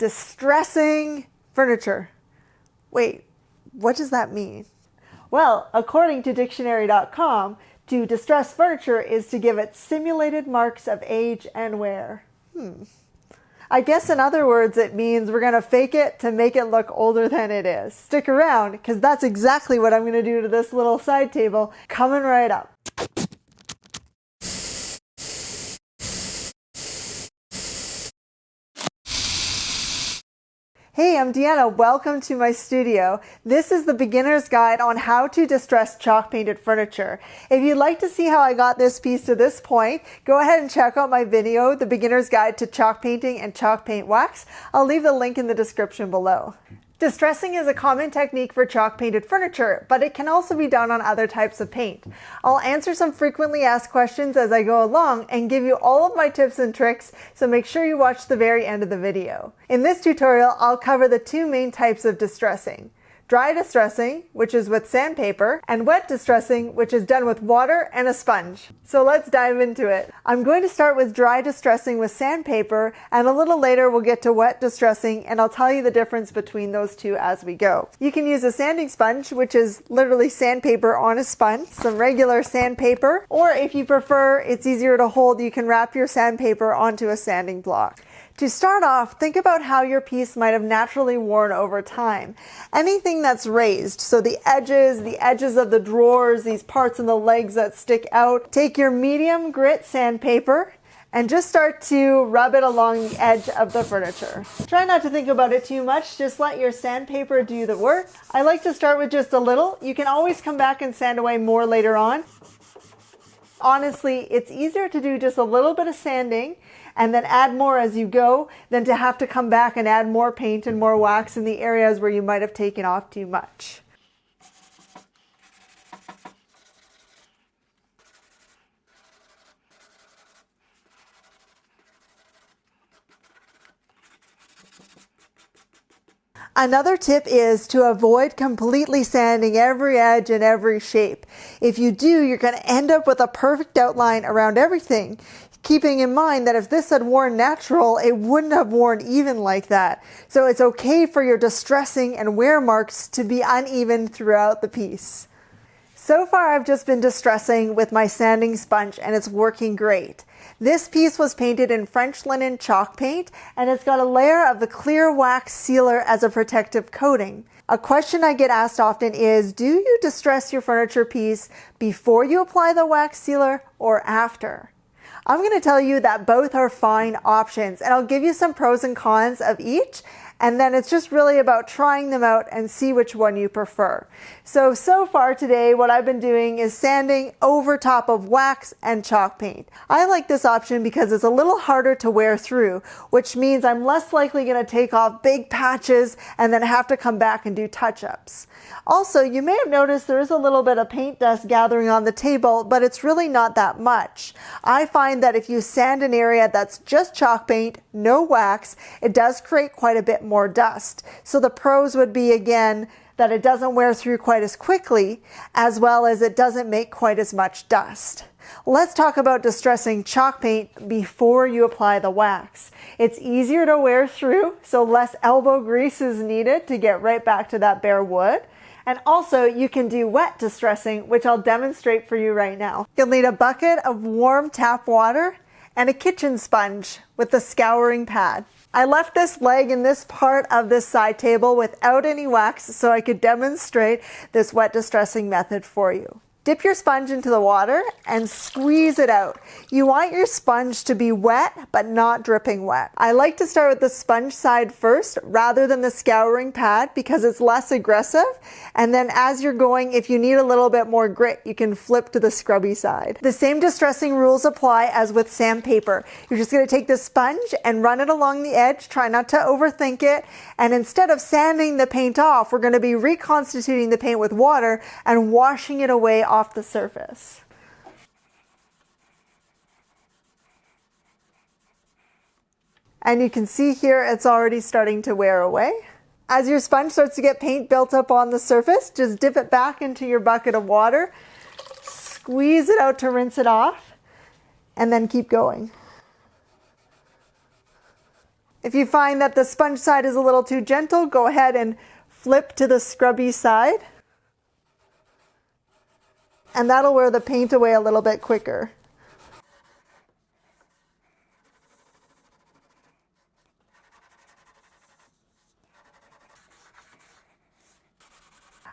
distressing furniture. Wait, what does that mean? Well, according to dictionary.com, to distress furniture is to give it simulated marks of age and wear. I guess in other words, it means we're going to fake it to make it look older than it is. Stick around, because that's exactly what I'm going to do to this little side table coming right up. Hey, I'm Deanna. Welcome to my studio. This is the beginner's guide on how to distress chalk painted furniture. If you'd like to see how I got this piece to this point, go ahead and check out my video, The Beginner's Guide to Chalk Painting and Chalk Paint Wax. I'll leave the link in the description below. Distressing is a common technique for chalk painted furniture, but it can also be done on other types of paint. I'll answer some frequently asked questions as I go along and give you all of my tips and tricks, so make sure you watch the very end of the video. In this tutorial, I'll cover the two main types of distressing. Dry distressing, which is with sandpaper, and wet distressing, which is done with water and a sponge. So let's dive into it. I'm going to start with dry distressing with sandpaper, and a little later we'll get to wet distressing, and I'll tell you the difference between those two as we go. You can use a sanding sponge, which is literally sandpaper on a sponge, some regular sandpaper, or if you prefer, it's easier to hold, you can wrap your sandpaper onto a sanding block. To start off, think about how your piece might have naturally worn over time. Anything that's raised, so the edges of the drawers, these parts in the legs that stick out, take your medium grit sandpaper and just start to rub it along the edge of the furniture. Try not to think about it too much, just let your sandpaper do the work. I like to start with just a little. You can always come back and sand away more later on. Honestly, it's easier to do just a little bit of sanding and then add more as you go than to have to come back and add more paint and more wax in the areas where you might have taken off too much. Another tip is to avoid completely sanding every edge and every shape. If you do, you're going to end up with a perfect outline around everything, keeping in mind that if this had worn natural, it wouldn't have worn even like that. So it's okay for your distressing and wear marks to be uneven throughout the piece. So far, I've just been distressing with my sanding sponge and it's working great. This piece was painted in French linen chalk paint and it's got a layer of the clear wax sealer as a protective coating. A question I get asked often is, do you distress your furniture piece before you apply the wax sealer or after? I'm going to tell you that both are fine options, and I'll give you some pros and cons of each, and then it's just really about trying them out and see which one you prefer. So far today, what I've been doing is sanding over top of wax and chalk paint. I like this option because it's a little harder to wear through, which means I'm less likely going to take off big patches and then have to come back and do touch-ups. Also, you may have noticed there is a little bit of paint dust gathering on the table, but it's really not that much. I find that if you sand an area that's just chalk paint, no wax, it does create quite a bit more dust. So the pros would be, again, that it doesn't wear through quite as quickly, as well as it doesn't make quite as much dust. Let's talk about distressing chalk paint before you apply the wax. It's easier to wear through, so less elbow grease is needed to get right back to that bare wood. And also, you can do wet distressing, which I'll demonstrate for you right now. You'll need a bucket of warm tap water and a kitchen sponge with the scouring pad. I left this leg in this part of this side table without any wax so I could demonstrate this wet distressing method for you. Dip your sponge into the water and squeeze it out. You want your sponge to be wet, but not dripping wet. I like to start with the sponge side first rather than the scouring pad because it's less aggressive. And then as you're going, if you need a little bit more grit, you can flip to the scrubby side. The same distressing rules apply as with sandpaper. You're just gonna take the sponge and run it along the edge. Try not to overthink it. And instead of sanding the paint off, we're gonna be reconstituting the paint with water and washing it away off the surface. And you can see here it's already starting to wear away. As your sponge starts to get paint built up on the surface, just dip it back into your bucket of water, squeeze it out to rinse it off, and then keep going. If you find that the sponge side is a little too gentle, go ahead and flip to the scrubby side. And that'll wear the paint away a little bit quicker.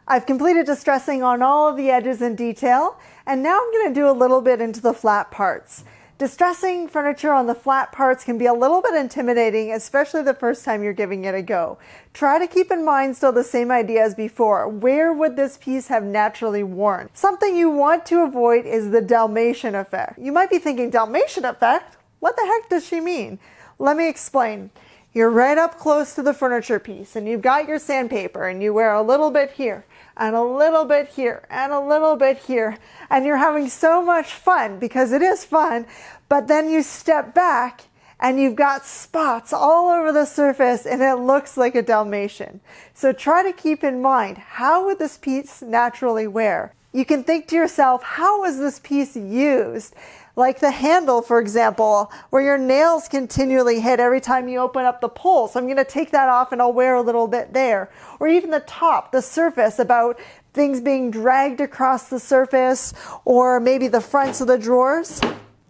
I've completed distressing on all of the edges in detail, and now I'm going to do a little bit into the flat parts. Distressing furniture on the flat parts can be a little bit intimidating, especially the first time you're giving it a go. Try to keep in mind still the same idea as before. Where would this piece have naturally worn? Something you want to avoid is the Dalmatian effect. You might be thinking, Dalmatian effect? What the heck does she mean? Let me explain. You're right up close to the furniture piece and you've got your sandpaper and you wear a little bit here and a little bit here and a little bit here, and you're having so much fun because it is fun, but then you step back and you've got spots all over the surface and it looks like a Dalmatian. So try to keep in mind, how would this piece naturally wear? You can think to yourself, how was this piece used? Like the handle, for example, where your nails continually hit every time you open up the pull. So I'm going to take that off and I'll wear a little bit there. Or even the top, the surface, about things being dragged across the surface, or maybe the fronts of the drawers.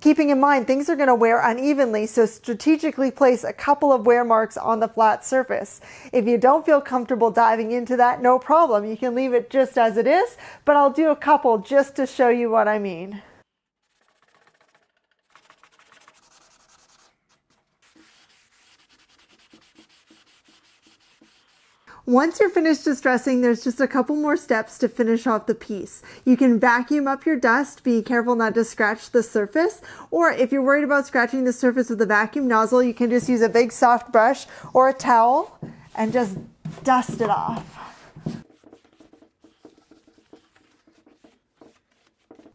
Keeping in mind, things are going to wear unevenly, so strategically place a couple of wear marks on the flat surface. If you don't feel comfortable diving into that, no problem. You can leave it just as it is, but I'll do a couple just to show you what I mean. Once you're finished distressing, there's just a couple more steps to finish off the piece. You can vacuum up your dust, be careful not to scratch the surface, or if you're worried about scratching the surface with a vacuum nozzle, you can just use a big soft brush or a towel and just dust it off.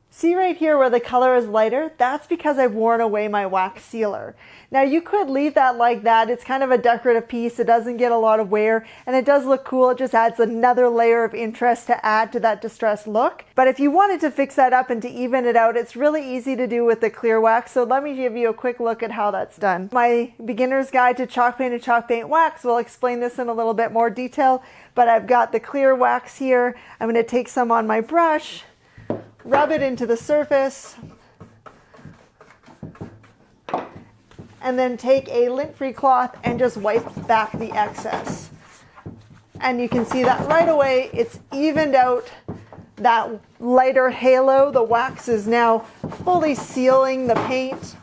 See right here where the color is lighter? That's because I've worn away my wax sealer. Now you could leave that like that. It's kind of a decorative piece. It doesn't get a lot of wear and it does look cool. It just adds another layer of interest to add to that distressed look. But if you wanted to fix that up and to even it out, it's really easy to do with the clear wax. So let me give you a quick look at how that's done. My beginner's guide to chalk paint and chalk paint wax will explain this in a little bit more detail, but I've got the clear wax here. I'm going to take some on my brush, rub it into the surface, and then take a lint-free cloth and just wipe back the excess. And you can see that right away, it's evened out that lighter halo. The wax is now fully sealing the paint.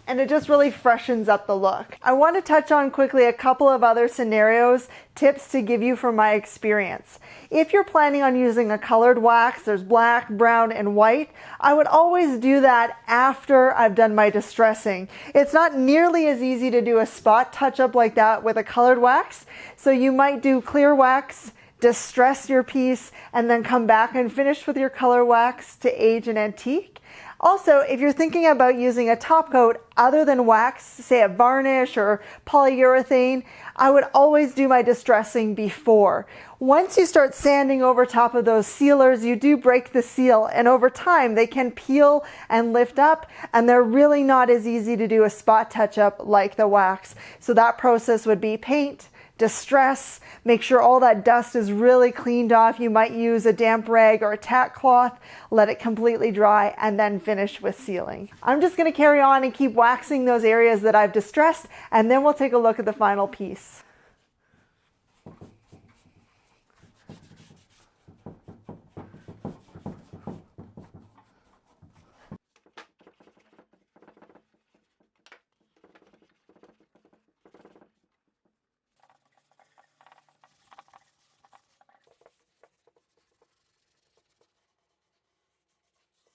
And it just really freshens up the look. I want to touch on quickly a couple of other scenarios, tips to give you from my experience. If you're planning on using a colored wax, there's black, brown, and white, I would always do that after I've done my distressing. It's not nearly as easy to do a spot touch-up like that with a colored wax, so you might do clear wax, distress your piece, and then come back and finish with your color wax to age an antique. Also, if you're thinking about using a top coat other than wax, say a varnish or polyurethane, I would always do my distressing before. Once you start sanding over top of those sealers, you do break the seal, and over time they can peel and lift up, and they're really not as easy to do a spot touch-up like the wax. So that process would be paint, distress, make sure all that dust is really cleaned off. You might use a damp rag or a tack cloth, let it completely dry, and then finish with sealing. I'm just going to carry on and keep waxing those areas that I've distressed, and then we'll take a look at the final piece.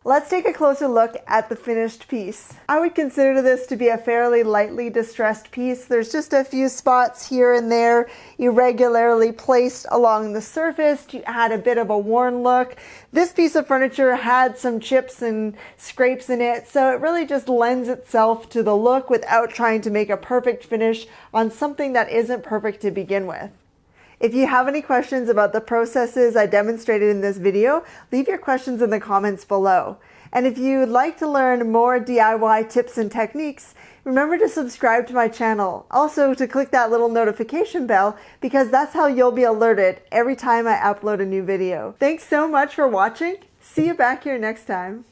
Let's take a closer look at the finished piece. I would consider this to be a fairly lightly distressed piece. There's just a few spots here and there irregularly placed along the surface to add a bit of a worn look. This piece of furniture had some chips and scrapes in it, so it really just lends itself to the look without trying to make a perfect finish on something that isn't perfect to begin with. If you have any questions about the processes I demonstrated in this video, leave your questions in the comments below. And if you'd like to learn more DIY tips and techniques, remember to subscribe to my channel. Also to click that little notification bell, because that's how you'll be alerted every time I upload a new video. Thanks so much for watching. See you back here next time.